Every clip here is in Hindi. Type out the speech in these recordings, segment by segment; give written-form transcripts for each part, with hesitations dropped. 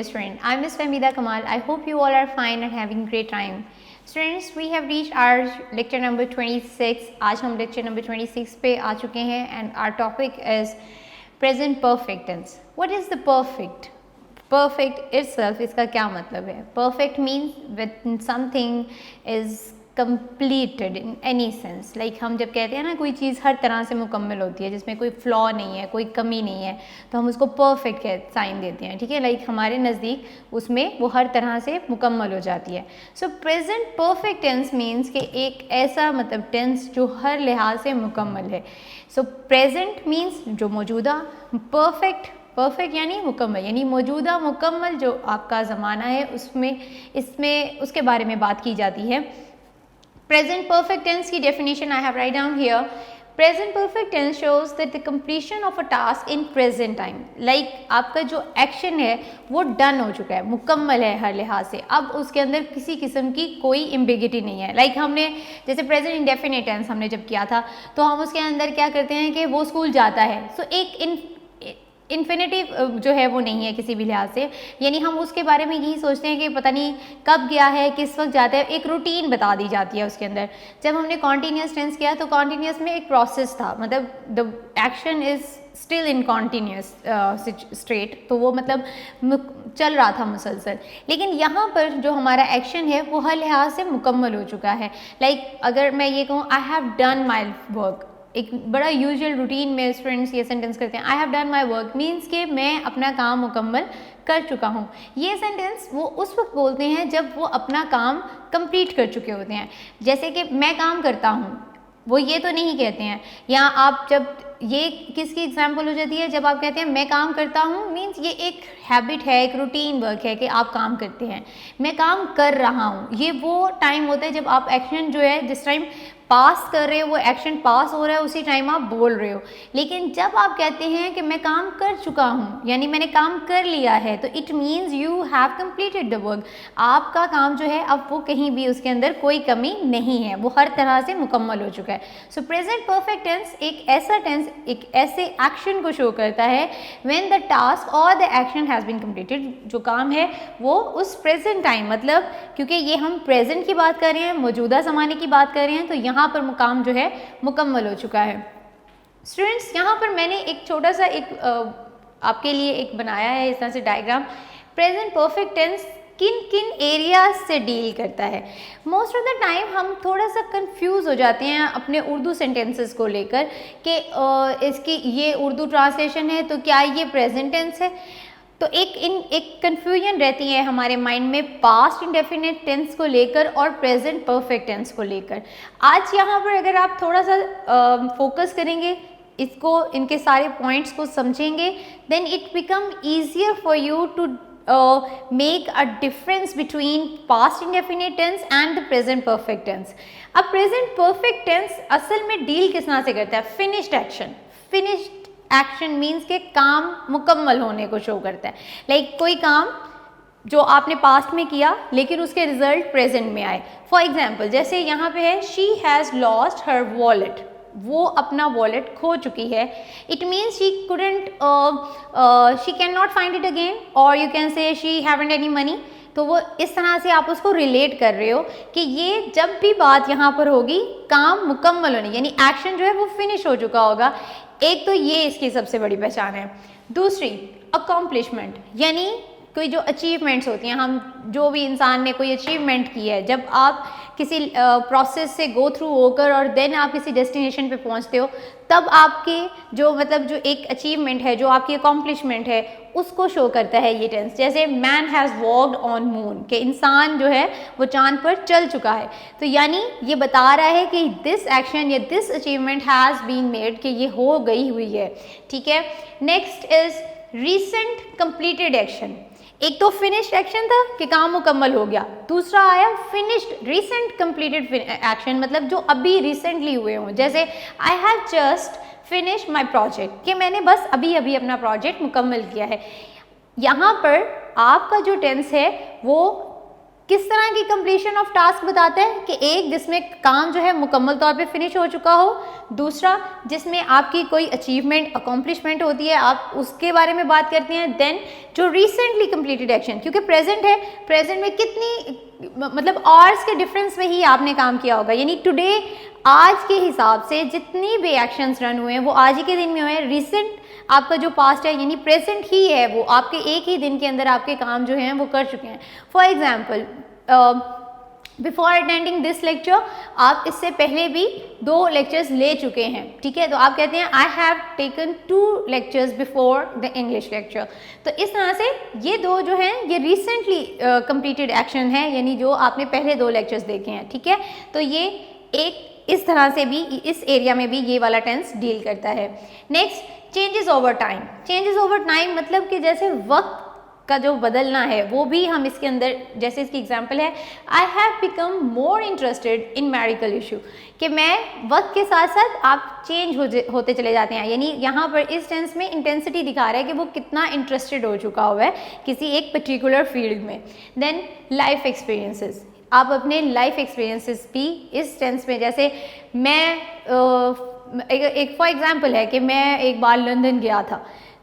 dear student. I'm Ms. Fahmida Kamal. I hope you all are fine and having great time. Students, we have reached our lecture number 26. आज हम lecture number 26 पे आ चुके हैं and our topic is present perfect tense. What is the perfect? Perfect itself इसका क्या मतलब है? Perfect means when something is completed in any sense. Like हम जब कहते हैं ना कोई चीज़ हर तरह से मुकम्मल होती है, जिसमें कोई फ्लॉ नहीं है, कोई कमी नहीं है, तो हम उसको परफेक्ट साइन देते हैं, ठीक है. लाइक हमारे नज़दीक उसमें वो हर तरह से मुकम्मल हो जाती है. So present perfect tense means कि एक ऐसा मतलब टेंस जो हर लिहाज से मुकम्मल है. सो प्रेजेंट मीन्स जो मौजूदा, परफेक्ट यानी मुकम्मल, यानी मौजूदा मुकम्मल जो आपका ज़माना है इसमें उसके बारे में बात की जाती है. Present perfect tense की definition I have write down here. Present perfect tense shows that the completion of a task in present time. Like आपका जो action है वो done हो चुका है, मुकम्मल है हर लिहाज से. अब उसके अंदर किसी किस्म की कोई ambiguity नहीं है. Like हमने जैसे present indefinite tense हमने जब किया था तो हम उसके अंदर क्या करते हैं कि वो स्कूल जाता है. So एक इन्फिनेटिव जो है वो नहीं है किसी भी लिहाज से, यानी हम उसके बारे में यही सोचते हैं कि पता नहीं कब गया है, किस वक्त जाता है, एक रूटीन बता दी जाती है उसके अंदर. जब हमने कॉन्टीन्यूस टेंस किया तो कॉन्टीन्यूस में एक प्रोसेस था, मतलब the action is still in continuous state, तो वो मतलब चल रहा था मुसलसल. लेकिन यहाँ पर जो हमारा एक्शन है वो हर लिहाज से मुकम्मल हो चुका है. लाइक अगर मैं ये कहूँ I have done my work, एक बड़ा यूजुअल रूटीन में स्टूडेंट्स ये सेंटेंस करते हैं, I have done my work means कि मैं अपना काम मुकम्मल कर चुका हूँ. ये सेंटेंस वो उस वक्त बोलते हैं जब वो अपना काम कंप्लीट कर चुके होते हैं. जैसे कि मैं काम करता हूँ, वो ये तो नहीं कहते हैं. या आप जब ये किसकी एग्जाम्पल हो जाती है, जब आप कहते हैं मैं काम करता हूँ मीन्स ये एक हैबिट है, एक रूटीन वर्क है कि आप काम करते हैं. मैं काम कर रहा हूँ, ये वो टाइम होता है जब आप एक्शन जो है जिस टाइम पास कर रहे हो, वो एक्शन पास हो रहा है उसी टाइम आप बोल रहे हो. लेकिन जब आप कहते हैं कि मैं काम कर चुका हूँ, यानी मैंने काम कर लिया है, तो it means you have completed the work. आपका काम जो है अब वो कहीं भी उसके अंदर कोई कमी नहीं है, वो हर तरह से मुकम्मल हो चुका है. सो प्रेजेंट परफेक्ट टेंस एक ऐसा टेंस, एक ऐसे एक्शन को शो करता है व्हेन द टास्क और the action has been completed. जो काम है वो उस प्रेजेंट टाइम, मतलब क्योंकि ये हम प्रेजेंट की बात कर रहे हैं, मौजूदा ज़माने की बात कर रहे हैं, तो यहाँ पर काम जो है मुकम्मल हो चुका है. स्टूडेंट्स, यहाँ पर मैंने एक छोटा सा आपके लिए एक बनाया है इस तरह से डायग्राम. प्रेजेंट परफेक्ट टेंस किन किन एरियाज से डील करता है. मोस्ट ऑफ द टाइम हम थोड़ा सा कंफ्यूज हो जाते हैं अपने उर्दू सेंटेंसेस को लेकर कि इसकी ये उर्दू ट्रांसलेशन है तो क्या ये प्रेजेंट टेंस है. तो एक कन्फ्यूजन रहती है हमारे माइंड में पास्ट इंडेफिनिट टेंस को लेकर और प्रेजेंट परफेक्ट टेंस को लेकर. आज यहाँ पर अगर आप थोड़ा सा फोकस करेंगे, इसको इनके सारे पॉइंट्स को समझेंगे, then it become easier for you to make a difference between past indefinite tense and the present perfect tense. अब प्रेजेंट परफेक्ट टेंस असल में डील किस तरह से करता है, finished action. Finished action means के काम मुकम्मल होने को शो करता है. लाइक कोई काम जो आपने पास्ट में किया लेकिन उसके रिजल्ट प्रेजेंट में आए. फॉर एग्जाम्पल जैसे यहाँ पे है she has lost her wallet, वो अपना वॉलेट खो चुकी है. It means she couldn't she can not find it again, और you can say she haven't any money. तो वो इस तरह से आप उसको रिलेट कर रहे हो कि ये जब भी बात यहाँ पर होगी काम मुकम्मल होने, यानी एक्शन जो है वो फिनिश हो चुका होगा. एक तो ये इसकी सबसे बड़ी पहचान है. दूसरी अकॉम्प्लिशमेंट, यानी कोई जो अचीवमेंट्स होती हैं, हम जो भी इंसान ने कोई अचीवमेंट की है, जब आप किसी प्रोसेस से गो थ्रू होकर और देन आप किसी डेस्टिनेशन पे पहुंचते हो, तब आपके जो मतलब जो एक अचीवमेंट है, जो आपकी अकॉम्प्लिशमेंट है, उसको शो करता है ये टेंस. जैसे man has walked on moon, कि इंसान जो है वो चांद पर चल चुका है. तो यानी ये बता रहा है कि दिस एक्शन या this achievement has been made, कि ये हो गई हुई है. ठीक है. Next is recent completed action. एक तो फिनिश्ड एक्शन था कि काम मुकम्मल हो गया, दूसरा आया फिनिश्ड रीसेंट कंप्लीटेड एक्शन, मतलब जो अभी रिसेंटली हुए हों. जैसे I have just finish my project, कि मैंने बस अभी अभी अपना प्रोजेक्ट मुकम्मल किया है. यहाँ पर आपका जो टेंस है वो किस तरह की कंप्लीशन ऑफ टास्क बताता है कि एक जिसमें काम जो है मुकम्मल तौर पे फिनिश हो चुका हो, दूसरा जिसमें आपकी कोई अचीवमेंट अकॉम्प्लिशमेंट होती है आप उसके बारे में बात करते हैं, देन जो रिसेंटली कंप्लीटेड एक्शन, क्योंकि प्रेजेंट है, प्रेजेंट में कितनी मतलब आवर्स के डिफरेंस में ही आपने काम किया होगा, यानी टुडे आज के हिसाब से जितनी भी एक्शंस रन हुए हैं वो आज ही के दिन में हुए हैं। रिसेंट आपका जो पास्ट है यानी प्रेजेंट ही है, वो आपके एक ही दिन के अंदर आपके काम जो हैं वो कर चुके हैं। For example before attending this lecture आप इससे पहले भी 2 लेक्चर्स ले चुके हैं, ठीक है, तो आप कहते हैं I have taken 2 lectures before the English lecture. तो इस तरह से ये 2 जो हैं ये रिसेंटली कंप्लीटेड एक्शन है, यानी जो आपने पहले 2 लेक्चर्स देखे हैं, ठीक है। तो ये एक इस तरह से भी इस एरिया में भी ये वाला टेंस डील करता है। Next changes over time. Changes over time मतलब कि जैसे वक्त का जो बदलना है वो भी हम इसके अंदर, जैसे इसकी एग्जांपल है I have become more interested in miracle issue, कि मैं वक्त के साथ साथ आप चेंज होते चले जाते हैं, यानी यहाँ पर इस टेंस में इंटेंसिटी दिखा रहा है कि वो कितना इंटरेस्टेड हो चुका हुआ है किसी एक पर्टिकुलर फील्ड में। देन लाइफ एक्सपीरियंसेस, आप अपने लाइफ एक्सपीरियंसेस भी इस टेंस में, जैसे मैं एक फॉर एग्जांपल है कि मैं एक बार लंदन गया था,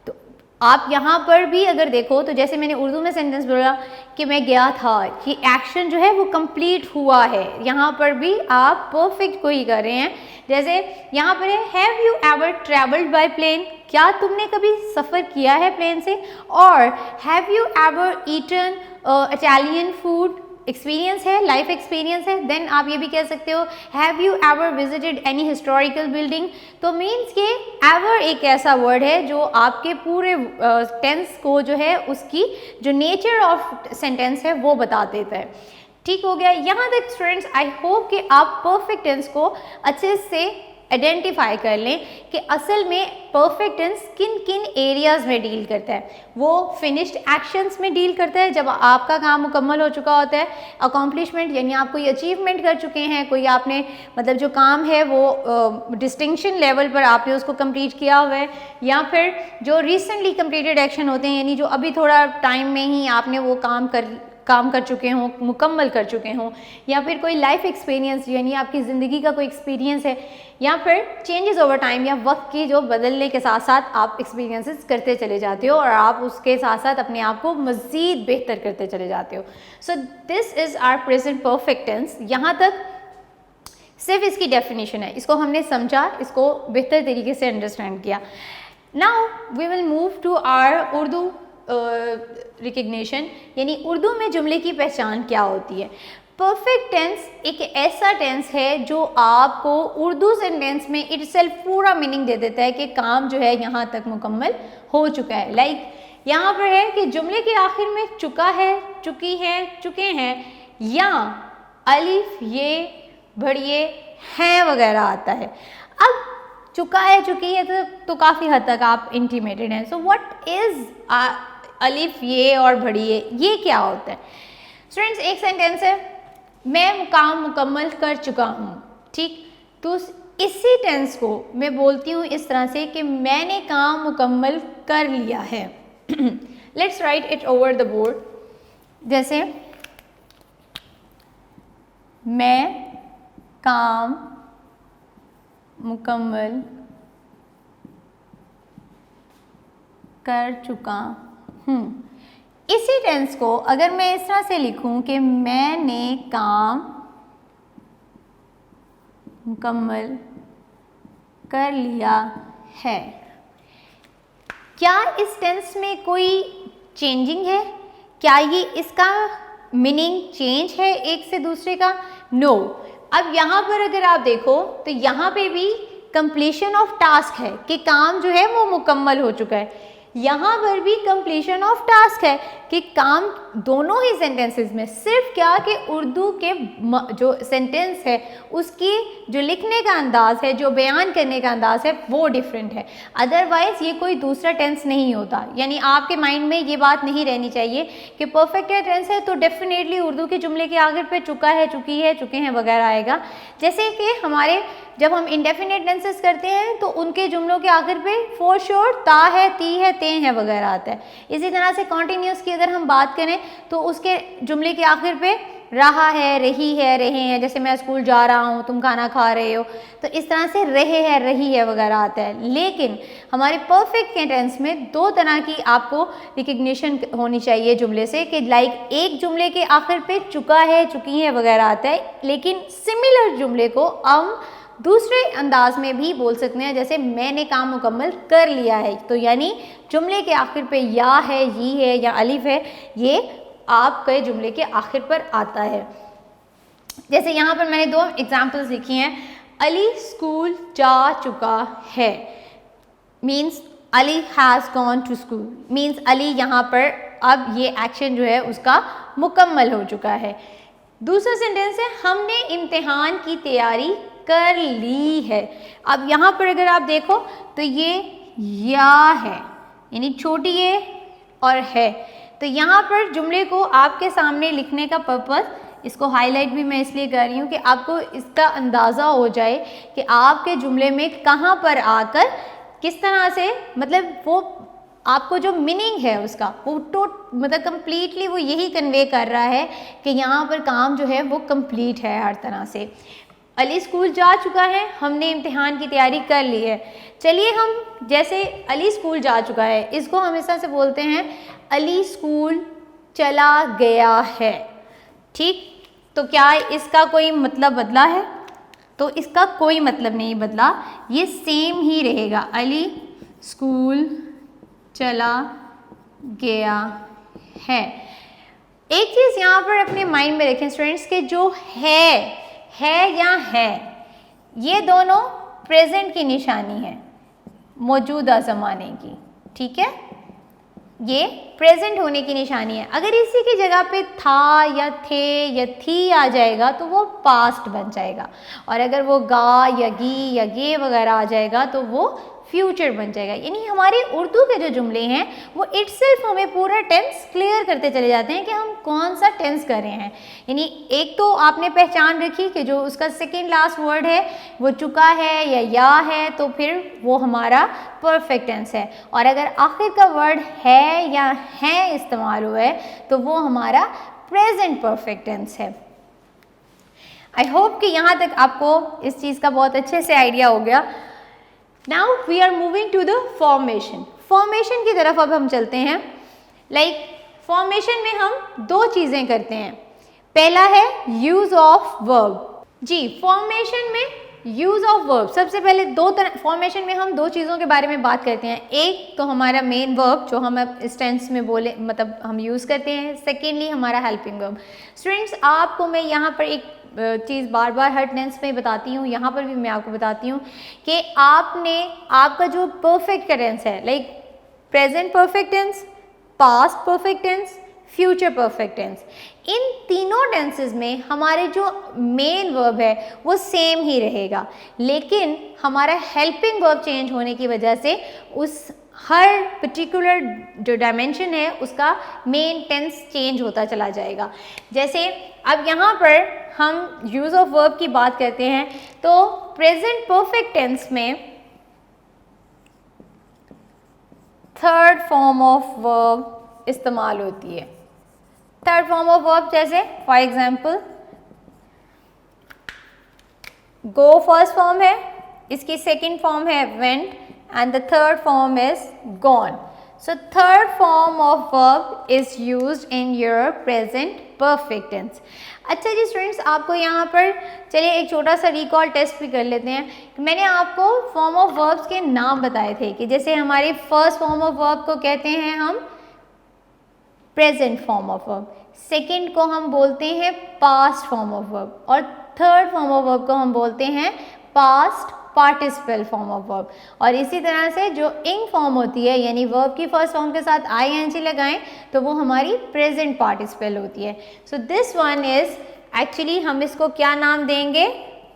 तो आप यहाँ पर भी अगर देखो तो जैसे मैंने उर्दू में सेंटेंस बोला कि मैं गया था, कि एक्शन जो है वो कंप्लीट हुआ है, यहाँ पर भी आप परफेक्ट को ही कर रहे हैं। जैसे यहाँ पर है have you ever travelled by plane, क्या तुमने कभी सफ़र किया है प्लेन से, और have you ever eaten Italian food, experience है, लाइफ एक्सपीरियंस है। देन आप ये भी कह सकते हो have you ever visited any historical building, तो मीन्स के एवर एक ऐसा वर्ड है जो आपके पूरे टेंस को जो है उसकी जो नेचर ऑफ सेंटेंस है वो बता देता है। ठीक हो गया यहाँ तक स्टूडेंट्स, आई होप कि आप परफेक्ट टेंस को अच्छे से आइडेंटिफाई कर लें कि असल में परफेक्ट टेंस किन किन एरियाज़ में डील करता है। वो फिनिश्ड एक्शंस में डील करता है जब आपका काम मुकम्मल हो चुका होता है, अकॉम्प्लिशमेंट यानी आप कोई अचीवमेंट कर चुके हैं, कोई आपने मतलब जो काम है वो डिस्टिंक्शन लेवल पर आपने उसको कंप्लीट किया हुआ है, या फिर जो रिसेंटली कंप्लीटेड एक्शन होते हैं यानी जो अभी थोड़ा टाइम में ही आपने वो काम कर चुके हों, मुकम्मल कर चुके हों, या फिर कोई लाइफ एक्सपीरियंस यानी आपकी ज़िंदगी का कोई एक्सपीरियंस है, या फिर चेंजेस ओवर टाइम या वक्त की जो बदलने के साथ साथ आप एक्सपीरियंसेस करते चले जाते हो और आप उसके साथ साथ अपने आप को मज़ीद बेहतर करते चले जाते हो। So this is our present perfect tense. यहाँ तक सिर्फ इसकी डेफिनेशन है, इसको हमने समझा, इसको बेहतर तरीके से अंडरस्टैंड किया। Now we will move to our Urdu recognition, यानी उर्दू में जुमले की पहचान क्या होती है। परफेक्ट टेंस एक ऐसा टेंस है जो आपको उर्दू सेंटेंस में इटसेल्फ पूरा मीनिंग दे देता है कि काम जो है यहाँ तक मुकम्मल हो चुका है। लाइक यहाँ पर है कि जुमले के आखिर में चुका है, चुकी है, चुके हैं, या अलिफ ये बढ़िए हैं वगैरह आता है। अब चुका है, चुकी है तो काफ़ी हद तक आप इंटीमेटेड हैं। सो व्हाट इज़ अलिफ ये और बढ़िए, ये क्या होता है स्टूडेंट्स? एक सेंटेंस है मैं काम मुकम्मल कर चुका हूँ, ठीक, तो इसी टेंस को मैं बोलती हूँ इस तरह से कि मैंने काम मुकम्मल कर लिया है। Let's write it over the board. जैसे मैं काम मुकम्मल कर चुका हूँ। इसी टेंस को अगर मैं इस तरह से लिखूं कि मैंने काम मुकम्मल कर लिया है, क्या इस टेंस में कोई चेंजिंग है? क्या ये इसका मीनिंग चेंज है एक से दूसरे का? नो। अब यहाँ पर अगर आप देखो तो यहाँ पे भी कंप्लीशन ऑफ टास्क है कि काम जो है वो मुकम्मल हो चुका है। यहाँ पर भी कंप्लीशन ऑफ टास्क है कि काम दोनों ही सेंटेंसेस में, सिर्फ क्या कि उर्दू के जो सेंटेंस है उसकी जो लिखने का अंदाज़ है, जो बयान करने का अंदाज़ है वो डिफरेंट है। अदरवाइज़ ये कोई दूसरा टेंस नहीं होता। यानी आपके माइंड में ये बात नहीं रहनी चाहिए कि परफेक्ट टेंस है तो डेफिनेटली उर्दू के जुमले के आखिर पे चुका है, चुकी है, चुके हैं वगैरह आएगा। जैसे कि हमारे जब हम इंडेफिनेट टेंसेस करते हैं तो उनके जुमलों के आखिर पे फॉर श्योर ता है, ती है, ते हैं वगैरह आता है। इसी तरह से कॉन्टिन्यूस की अगर हम बात करें तो उसके जुमले के आखिर पे रहा है, रही है, रहे हैं, जैसे मैं स्कूल जा रहा हूँ, तुम खाना खा रहे हो, तो इस तरह से रहे हैं, रही है वगैरह आता है। लेकिन हमारे परफेक्ट के टेंस में दो तरह की आपको रिकग्निशन होनी चाहिए जुमले से, कि लाइक एक जुमले के आखिर पे चुका है, चुकी है वगैरह आता है, लेकिन सिमिलर जुमले को हम दूसरे अंदाज में भी बोल सकते हैं, जैसे मैंने काम मुकम्मल कर लिया है। तो यानी जुमले के आखिर पे या है, ही है या अलिफ है, ये आपके जुमले के आखिर पर आता है। जैसे यहाँ पर मैंने दो एग्जाम्पल्स लिखी हैं। अली स्कूल जा चुका है, means Ali has gone to school, means Ali यहाँ पर अब ये एक्शन जो है उसका मुकम्मल हो चुका है। दूसरा सेंटेंस है हमने इम्तिहान की तैयारी कर ली है। अब यहाँ पर अगर आप देखो तो ये या है, यानी छोटी है और है, तो यहाँ पर जुमले को आपके सामने लिखने का पर्पस, इसको हाईलाइट भी मैं इसलिए कर रही हूँ कि आपको इसका अंदाज़ा हो जाए कि आपके जुमले में कहाँ पर आकर किस तरह से, मतलब वो आपको जो मीनिंग है उसका वो मतलब कम्प्लीटली वो यही कन्वे कर रहा है कि यहाँ पर काम जो है वो कंप्लीट है हर तरह से। अली स्कूल जा चुका है, हमने इम्तिहान की तैयारी कर ली है। चलिए हम जैसे अली स्कूल जा चुका है, इसको हम इस तरह से बोलते हैं अली स्कूल चला गया है। ठीक, तो क्या इसका कोई मतलब बदला है? तो इसका कोई मतलब नहीं बदला, ये सेम ही रहेगा। अली स्कूल चला गया है। एक चीज़ यहाँ पर अपने माइंड में रखें स्टूडेंट्स के जो है या है, ये दोनों प्रेजेंट की निशानी है, मौजूदा ज़माने की। ठीक है, ये प्रेजेंट होने की निशानी है। अगर इसी की जगह पे था या थे या थी आ जाएगा तो वो पास्ट बन जाएगा, और अगर वो गा या गी या गे वगैरह आ जाएगा तो वो फ्यूचर बन जाएगा। यानी हमारे उर्दू के जो जुमले हैं वो इटसेल्फ हमें पूरा टेंस क्लियर करते चले जाते हैं कि हम कौन सा टेंस कर रहे हैं। यानी एक तो आपने पहचान रखी कि जो उसका सेकेंड लास्ट वर्ड है वो चुका है या है, तो फिर वो हमारा परफेक्ट टेंस है। और अगर आखिर का वर्ड है या है इस्तेमाल हुआ है तो वो हमारा प्रेजेंट परफेक्ट टेंस है। आई होप कि यहाँ तक आपको इस चीज़ का बहुत अच्छे से आइडिया हो गया। Now we are moving to the formation. Formation की तरफ अब हम चलते हैं। फॉर्मेशन में हम दो चीज़ें करते हैं। पहला है यूज़ ऑफ वर्ब। जी, फॉर्मेशन में यूज़ ऑफ वर्ब, सबसे पहले दो तरह फॉर्मेशन में हम दो चीज़ों के बारे में बात करते हैं। एक तो हमारा मेन वर्ब जो हम अब इस टेंस में बोले मतलब हम यूज़ करते हैं। सेकेंडली हमारा हेल्पिंग वर्ब। स्टूडेंट्स, आपको मैं यहाँ पर एक चीज़ बार बार हर टेंस में बताती हूँ, यहाँ पर भी मैं आपको बताती हूँ कि आपका जो परफेक्ट टेंस है, like present perfect tense, past perfect tense, future perfect tense, इन तीनों टेंसेस में हमारे जो मेन वर्ब है वो सेम ही रहेगा, लेकिन हमारा हेल्पिंग वर्ब चेंज होने की वजह से उस हर पर्टिकुलर जो डायमेंशन है उसका मेन टेंस चेंज होता चला जाएगा। जैसे अब यहाँ पर हम यूज़ ऑफ वर्ब की बात करते हैं तो प्रेजेंट परफेक्ट टेंस में थर्ड फॉर्म ऑफ वर्ब इस्तेमाल होती है। थर्ड फॉर्म ऑफ वर्ब जैसे for example go first form है, इसकी सेकेंड फॉर्म है went and the third form is gone. So third form of verb is used in your present perfect tense. अच्छा जी स्टूडेंट्स, आपको यहाँ पर चलिए एक छोटा सा रिकॉल टेस्ट भी कर लेते हैं। मैंने आपको फॉर्म ऑफ वर्ब्स के नाम बताए थे कि जैसे हमारी फर्स्ट फॉर्म ऑफ वर्ब को कहते हैं हम present form of verb, second को हम बोलते हैं पास्ट फॉर्म ऑफ वर्ब, और थर्ड फॉर्म ऑफ वर्ब को हम बोलते हैं past participle form of verb. और इसी तरह से जो इंग फॉर्म होती है, यानी वर्ब की फर्स्ट फॉर्म के साथ आईएनजी लगाएं तो वो हमारी प्रेजेंट पार्टिसिपल होती है। So this one is actually हम इसको क्या नाम देंगे,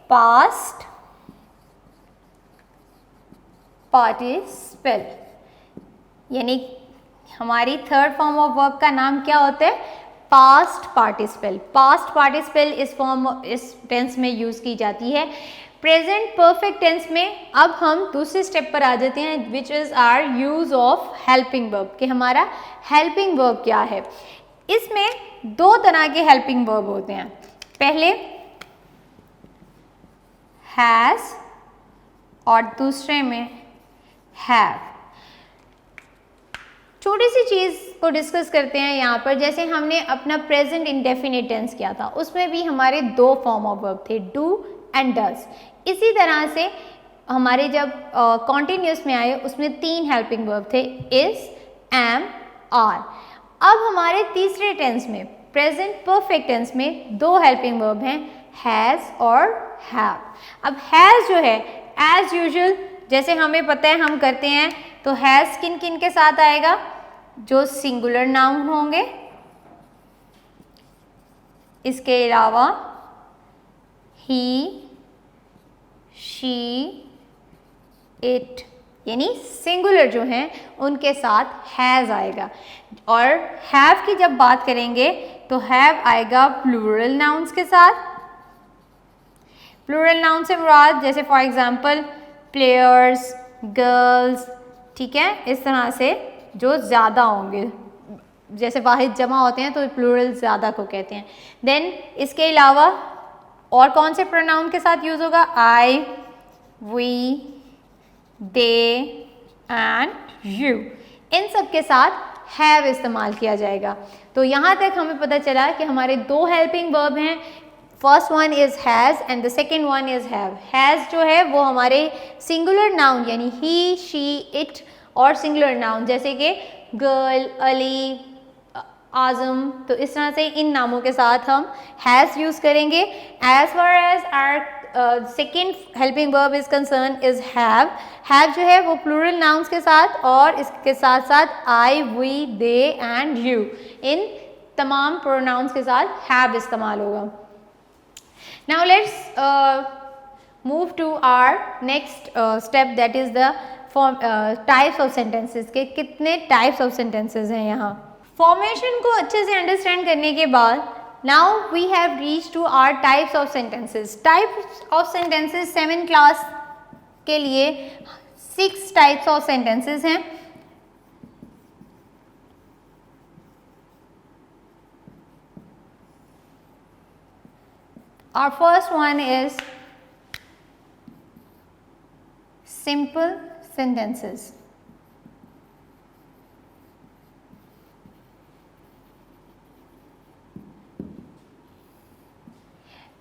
पास्ट पार्टिसिपल। यानी हमारी थर्ड फॉर्म ऑफ वर्ब का नाम क्या होता है, पास्ट पार्टिसिपल। पास्ट पार्टिसिपल इस टेंस में यूज की जाती है। प्रेजेंट परफेक्ट टेंस में अब हम दूसरे स्टेप पर आ जाते हैं, which is our use of helping verb, कि हमारा हेल्पिंग वर्ब क्या है। इसमें दो तरह के हेल्पिंग वर्ब होते हैं, पहले हैज़ और दूसरे में हैव। छोटी सी चीज़ को डिस्कस करते हैं यहाँ पर। जैसे हमने अपना प्रेजेंट इंडेफिनिट टेंस किया था, उसमें भी हमारे दो फॉर्म ऑफ वर्ब थे, डू एंड डज। इसी तरह से हमारे जब कॉन्टिन्यूस में आए उसमें तीन हेल्पिंग वर्ब थे, इज, एम, आर। अब हमारे तीसरे टेंस में, प्रेजेंट परफेक्ट टेंस में, दो हेल्पिंग वर्ब हैं, हैज़ और हैव। अब हैज़ जो है एज यूजुअल जैसे हमें पता है हम करते हैं, तो हैज़ किन किन के साथ आएगा, जो सिंगुलर नाउन होंगे, इसके अलावा ही, शी, इट, यानी सिंगुलर जो हैं उनके साथ हैज़ आएगा। और हैव की जब बात करेंगे तो हैव आएगा प्लूरल नाउन्स के साथ। प्लूरल नाउन से मुराद जैसे फॉर एग्जांपल प्लेयर्स, गर्ल्स, ठीक है, इस तरह से जो ज़्यादा होंगे, जैसे वाहिद जमा होते हैं तो प्लूरल ज़्यादा को कहते हैं। देन इसके अलावा और कौन से प्रोनाउन के साथ यूज़ होगा, आई, वी, दे एंड यू, इन सब के साथ हैव इस्तेमाल किया जाएगा। तो यहाँ तक हमें पता चला कि हमारे दो हेल्पिंग वर्ब हैं, first one is has and the second one is have. Has जो है वो हमारे सिंगुलर नाउन यानी ही, शी, इट और सिंगुलर नाउन जैसे कि गर्ल, अली, आज़म, तो इस तरह से इन नामों के साथ हम हैज़ यूज़ करेंगे। As far as our second helping verb is concern is have. Have जो है वो प्लूरल नाउन्स के साथ और इसके साथ साथ I, we, they and you, इन तमाम प्रोनाउंस के साथ हैव इस्तेमाल होगा। Now let's move to our next step, that is the types of sentences के कितने टाइप्स ऑफ सेंटेंसेस हैं यहाँ। फॉर्मेशन को अच्छे से अंडरस्टैंड करने के बाद now we have reach to our types of sentences. Types of sentences 7th class के लिए 6 टाइप्स ऑफ सेंटेंसेस हैं। Our first one is simple sentences.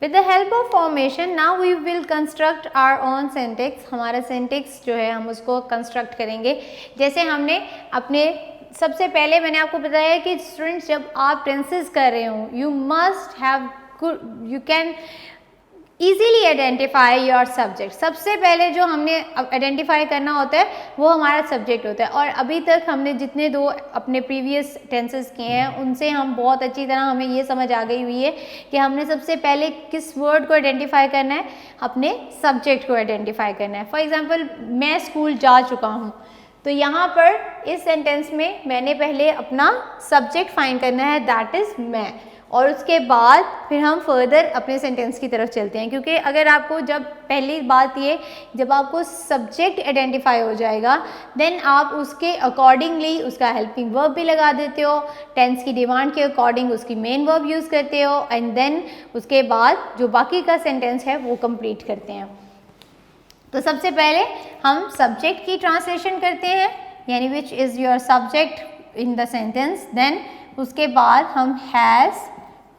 With the help of formation, now we will construct our own syntax. हमारा syntax जो है हम उसको construct करेंगे। जैसे हमने अपने सबसे पहले मैंने आपको बताया कि स्टूडेंट्स जब आप टेंसेस कर रहे हो, you can easily identify your subject. सबसे पहले जो हमने आइडेंटिफाई करना होता है वो हमारा सब्जेक्ट होता है। और अभी तक हमने जितने दो अपने प्रीवियस टेंसेस किए हैं उनसे हम बहुत अच्छी तरह हमें ये समझ आ गई हुई है कि हमने सबसे पहले किस वर्ड को आइडेंटिफाई करना है, अपने सब्जेक्ट को आइडेंटिफाई करना है। फॉर एग्जाम्पल मैं स्कूल जा चुका हूँ, तो यहाँ पर इस सेंटेंस में मैंने पहले अपना सब्जेक्ट फाइंड करना है, दैट इज़ मैं, और उसके बाद फिर हम फर्दर अपने सेंटेंस की तरफ चलते हैं। क्योंकि अगर आपको जब पहली बात ये, जब आपको सब्जेक्ट आइडेंटिफाई हो जाएगा देन आप उसके अकॉर्डिंगली उसका हेल्पिंग वर्ब भी लगा देते हो, टेंस की डिमांड के अकॉर्डिंग उसकी मेन वर्ब यूज़ करते हो, एंड देन उसके बाद जो बाकी का सेंटेंस है वो कंप्लीट करते हैं। तो सबसे पहले हम सब्जेक्ट की ट्रांसलेशन करते हैं, यानी which is your subject in the sentence. Then उसके बाद हम हैज़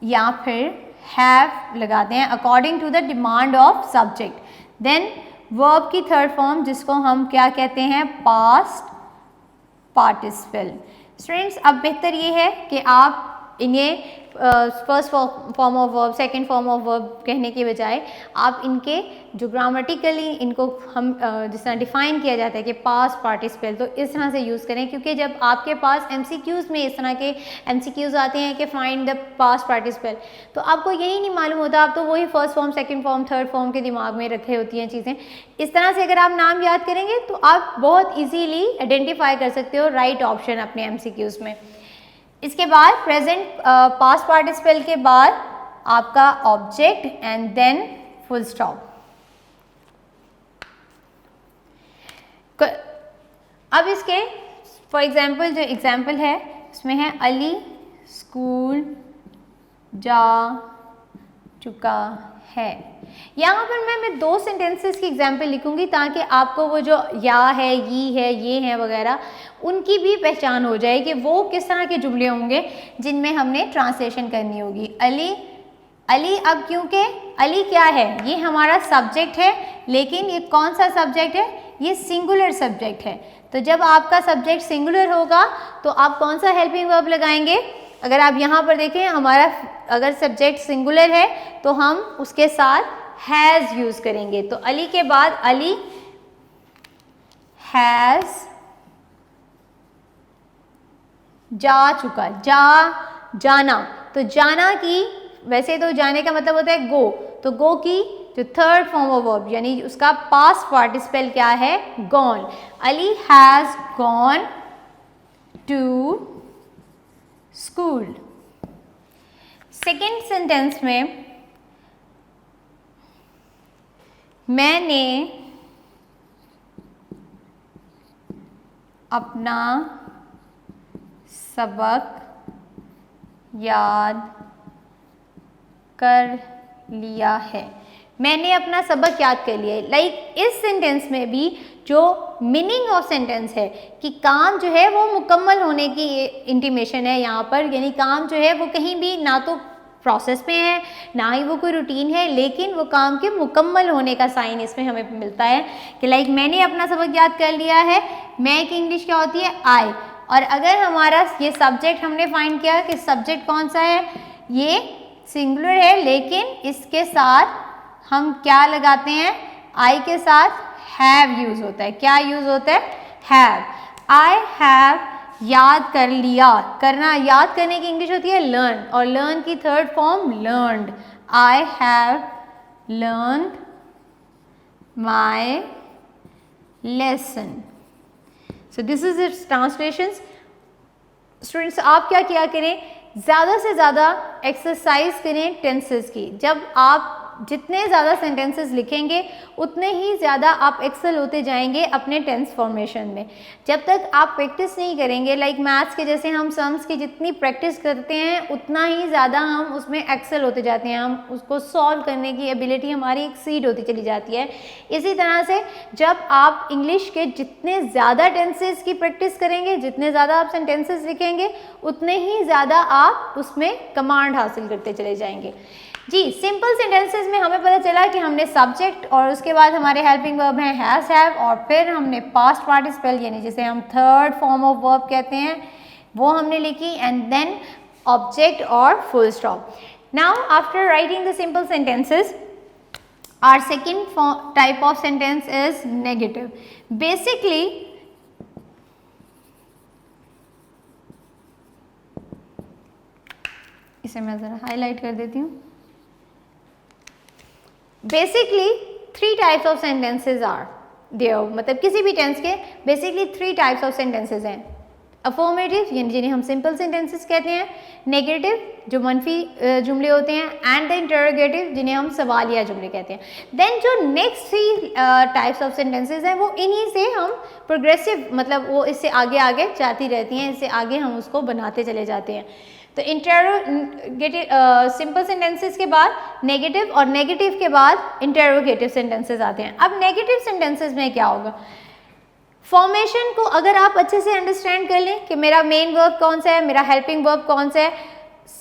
या फिर हैव लगाते हैं according to the demand of subject. Then verb की थर्ड फॉर्म जिसको हम क्या कहते हैं, पास्ट पार्टिसिपल। स्टूडेंट्स अब बेहतर ये है कि आप इन्हें first form of verb, second form of verb कहने के बजाय आप इनके जो ग्रामेटिकली इनको हम जिस तरह डिफ़ाइन किया जाता है कि पास्ट पार्टिसिपल, तो इस तरह से यूज़ करें। क्योंकि जब आपके पास MCQs में इस तरह के MCQs आते हैं कि फाइंड द पास्ट पार्टिसिपल, तो आपको यही नहीं मालूम होता, आप तो वही first form, second form, third form के दिमाग में रखे होती हैं चीज़ें। इस तरह से अगर आप नाम याद करेंगे तो आप बहुत ईजीली आइडेंटिफाई कर सकते हो राइट ऑप्शन अपने MCQs में। इसके बाद प्रेजेंट पास्ट पार्टिसिपल के बाद आपका object and then full stop. अब इसके फॉर एग्जांपल जो एग्जांपल है उसमें है अली स्कूल जा चुका है। यहाँ पर मैं दो सेंटेंसेस की एग्जाम्पल लिखूंगी ताकि आपको वो जो या है, ये है वगैरह उनकी भी पहचान हो जाए कि वो किस तरह के जुमले होंगे जिनमें हमने ट्रांसलेशन करनी होगी। अली अब क्योंकि अली क्या है, ये हमारा सब्जेक्ट है, लेकिन ये कौन सा सब्जेक्ट है, ये सिंगुलर सब्जेक्ट है। तो जब आपका सब्जेक्ट सिंगुलर होगा तो आप कौन सा हेल्पिंग वर्ब लगाएंगे। अगर आप यहाँ पर देखें, हमारा अगर सब्जेक्ट सिंगुलर है तो हम उसके साथ हैज़ यूज़ करेंगे। तो अली के बाद अली हैज़ जा चुका, जाना। तो जाना की वैसे तो जाने का मतलब होता है गो, तो गो की जो थर्ड फॉर्म ऑफ वर्ब यानी उसका पास्ट पार्टिसिपल क्या है, gone. Ali has gone to school. Second sentence में मैंने अपना सबक याद कर लिया है। मैंने अपना सबक याद कर लिया है। लाइक इस सेंटेंस में भी जो मीनिंग ऑफ सेंटेंस है कि काम जो है वो मुकम्मल होने की इंटीमेशन है यहाँ पर, यानी काम जो है वो कहीं भी ना तो प्रोसेस में है ना ही वो कोई रूटीन है, लेकिन वो काम के मुकम्मल होने का साइन इसमें हमें मिलता है कि लाइक मैंने अपना सबक याद कर लिया है। मैं की इंग्लिश क्या होती है, आई। और अगर हमारा ये सब्जेक्ट हमने फाइंड किया कि सब्जेक्ट कौन सा है, ये सिंगुलर है, लेकिन इसके साथ हम क्या लगाते हैं, आई के साथ हैव यूज होता है। क्या यूज होता है, हैव। आई हैव याद कर लिया, करना, याद करने की इंग्लिश होती है लर्न, और लर्न की third form learned. I have learned my lesson. So this is it's translations. Students आप क्या किया करें, ज़्यादा से ज़्यादा एक्सरसाइज करें टेंसेस की। जब आप जितने ज़्यादा सेंटेंसेस लिखेंगे उतने ही ज़्यादा आप एक्सेल होते जाएंगे अपने टेंस फॉर्मेशन में। जब तक आप प्रैक्टिस नहीं करेंगे, लाइक मैथ्स के जैसे हम सम्स की जितनी प्रैक्टिस करते हैं उतना ही ज़्यादा हम उसमें एक्सेल होते जाते हैं, हम उसको सॉल्व करने की एबिलिटी हमारी एक्सीड होती चली जाती है। इसी तरह से जब आप इंग्लिश के जितने ज़्यादा टेंसेस की प्रैक्टिस करेंगे, जितने ज़्यादा आप सेंटेंसेस लिखेंगे, उतने ही ज़्यादा आप उसमें कमांड हासिल करते चले जाएंगे। जी, सिंपल सेंटेंसेस में हमें पता चला कि हमने सब्जेक्ट और उसके बाद हमारे हेल्पिंग वर्ब हैं हैज़, हैव, और फिर हमने पास्ट पार्टिसिपल यानी जिसे हम थर्ड फॉर्म ऑफ वर्ब कहते हैं वो हमने लिखी, एंड देन ऑब्जेक्ट और full stop. Now after writing the simple sentences, our second type of sentence is negative. Basically इसे मैं ज़रा हाईलाइट कर देती हूँ। Basically 3 types of sentences are there, मतलब किसी भी टेंस के बेसिकली 3 टाइप्स ऑफ सेंटेंसेज हैं। अफर्मेटिव यानी जिन्हें हम सिंपल सेंटेंसेस कहते हैं, नेगेटिव जो मनफी जुमले होते हैं, एंड द इंटरोगेटिव जिन्हें हम सवालिया जुमले कहते हैं। देन जो नेक्स्ट 3 टाइप्स ऑफ सेंटेंसेस हैं वो इन्हीं से हम प्रोग्रेसिव, मतलब वो इससे आगे आगे जाती रहती हैं, इससे आगे हम उसको बनाते चले जाते हैं। तो इंटरोगेटिव सिंपल सेंटेंसेस के बाद नेगेटिव, और नेगेटिव के बाद इंटरोगेटिव सेंटेंसेस आते हैं। अब नेगेटिव सेंटेंसेस में क्या होगा, फॉर्मेशन को अगर आप अच्छे से अंडरस्टैंड कर लें कि मेरा मेन वर्ब कौन सा है, मेरा हेल्पिंग वर्ब कौन सा है,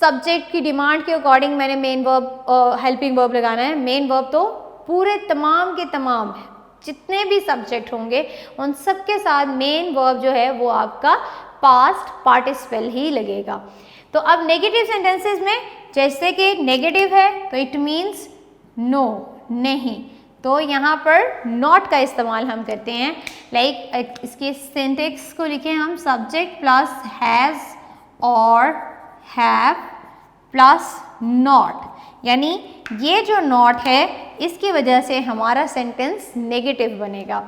सब्जेक्ट की डिमांड के अकॉर्डिंग मैंने मेन वर्ब हेल्पिंग वर्ब लगाना है। मेन वर्ब तो पूरे तमाम के तमाम जितने भी सब्जेक्ट होंगे उन सब के साथ मेन वर्ब जो है वो आपका पास्ट पार्टिसिपल ही लगेगा। तो अब नेगेटिव सेंटेंसेस में जैसे कि नेगेटिव है तो इट मीन्स नो, नहीं, तो यहाँ पर नॉट का इस्तेमाल हम करते हैं। लाइक इसके सिंटेक्स को लिखें हम, सब्जेक्ट प्लस हैज़ और हैव प्लस नॉट, यानी ये जो नॉट है इसकी वजह से हमारा सेंटेंस नेगेटिव बनेगा।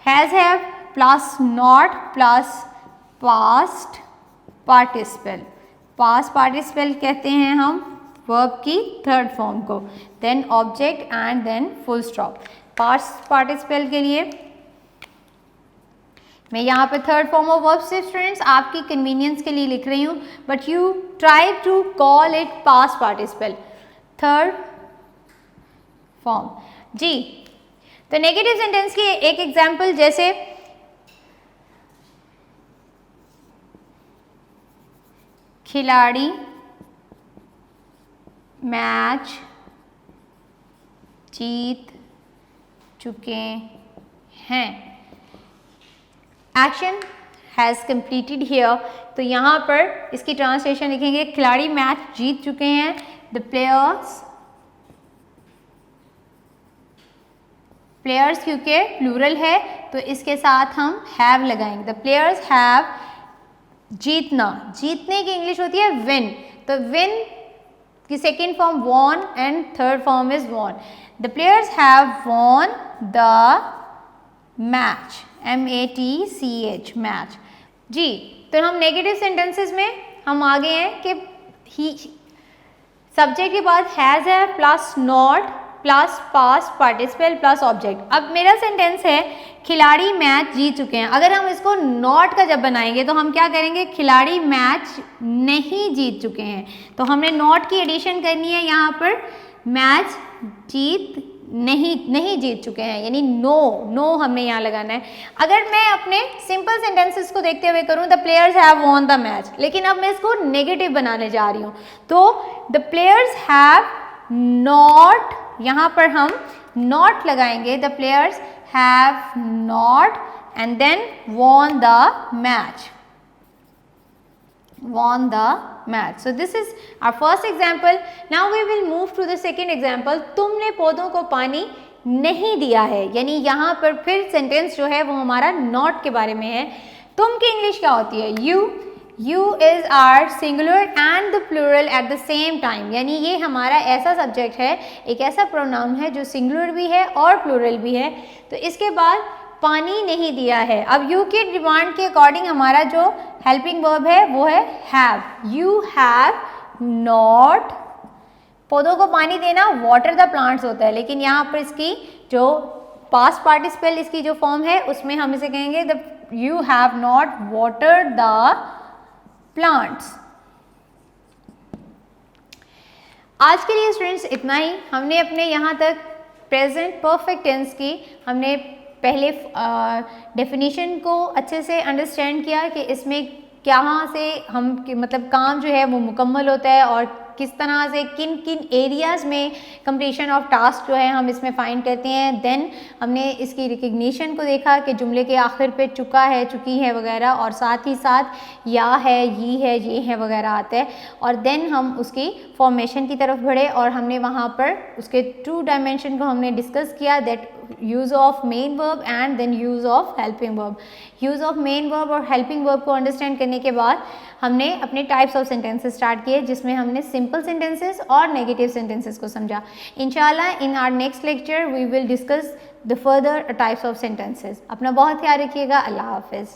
Has have plus not plus past participle, past participle कहते हैं हम वर्ब की थर्ड फॉर्म को, then object and then full stop. Past participle के लिए मैं यहाँ पे थर्ड फॉर्म ऑफ वर्ब सिर्फ स्टूडेंट्स आपकी कन्वीनियंस के लिए लिख रही हूँ, but you try to call it past participle, third form. जी, तो नेगेटिव सेंटेंस की एक एग्जाम्पल जैसे खिलाड़ी मैच जीत चुके हैं, एक्शन हैज़ कंप्लीटेड हियर। तो यहाँ पर इसकी ट्रांसलेशन लिखेंगे खिलाड़ी मैच जीत चुके हैं, द प्लेयर्स क्योंकि प्लूरल है तो इसके साथ हम हैव लगाएंगे, द प्लेयर्स हैव, जीतना, जीतने की इंग्लिश होती है विन, तो विन की second form won and third form is won, the players have won the match, MATCH match. जी, तो हम नेगेटिव सेंटेंसेस में हम आगे हैं कि ही सब्जेक्ट के बाद हैज़ है plus not plus past participle plus object. अब मेरा सेंटेंस है खिलाड़ी मैच जीत चुके हैं, अगर हम इसको नॉट का जब बनाएंगे तो हम क्या करेंगे, खिलाड़ी मैच नहीं जीत चुके हैं, तो हमने नॉट की एडिशन करनी है यहाँ पर, मैच जीत नहीं जीत चुके हैं, यानी नो हमने यहाँ लगाना है। अगर मैं अपने सिंपल सेंटेंसेस को देखते हुए करूँ, the players have won the match, लेकिन अब मैं इसको नेगेटिव बनाने जा रही हूँ, तो द प्लेयर्स हैव नॉट, यहाँ पर हम नॉट लगाएंगे, the players have not and then won the match, won the match. So this is our first example. Now we will move to the second example. तुमने पौधों को पानी नहीं दिया है, यानी यहाँ पर फिर सेंटेंस जो है वो हमारा नॉट के बारे में है। तुम की इंग्लिश क्या होती है, you is our singular and the plural at the same time, यानी ये हमारा ऐसा सब्जेक्ट है, एक ऐसा प्रोनाउन है जो सिंगुलर भी है और प्लूरल भी है। तो इसके बाद पानी नहीं दिया है, अब यू की डिमांड के अकॉर्डिंग हमारा जो हेल्पिंग वर्ब है वो है हैव, यू हैव नॉट, पौधों को पानी देना वाटर द प्लांट्स होता है, लेकिन यहाँ पर इसकी जो पास्ट पार्टिसिपल इसकी जो फॉर्म है उसमें हम इसे कहेंगे the you have not watered the plants. आज के लिए स्टूडेंट्स इतना ही, हमने अपने यहाँ तक प्रेजेंट परफेक्ट टेंस की हमने पहले डेफिनेशन को अच्छे से अंडरस्टैंड किया कि इसमें कहाँ से हम मतलब काम जो है वो मुकम्मल होता है और किस तरह से किन किन एरियाज़ में कंप्लीशन ऑफ टास्क जो है हम इसमें फाइंड करते हैं। देन हमने इसकी रिकग्निशन को देखा कि जुमले के आखिर पे चुका है, चुकी है वगैरह, और साथ ही साथ या है, ये है वगैरह आता है। और देन हम उसकी फॉर्मेशन की तरफ बढ़े और हमने वहाँ पर उसके 2 डायमेंशन को हमने डिस्कस किया, that use of main verb and then use of helping verb. Use of main verb और हेल्पिंग वर्ब को अंडरस्टैंड करने के बाद हमने अपने टाइप्स ऑफ सेंटेंसेस स्टार्ट किए, जिसमें हमने सिंपल सेंटेंसेस और नेगेटिव सेंटेंसेस को समझा। इंशाल्लाह in our next lecture we will discuss the further types of sentences. अपना बहुत ख्याल रखिएगा। अल्लाह हाफिज़।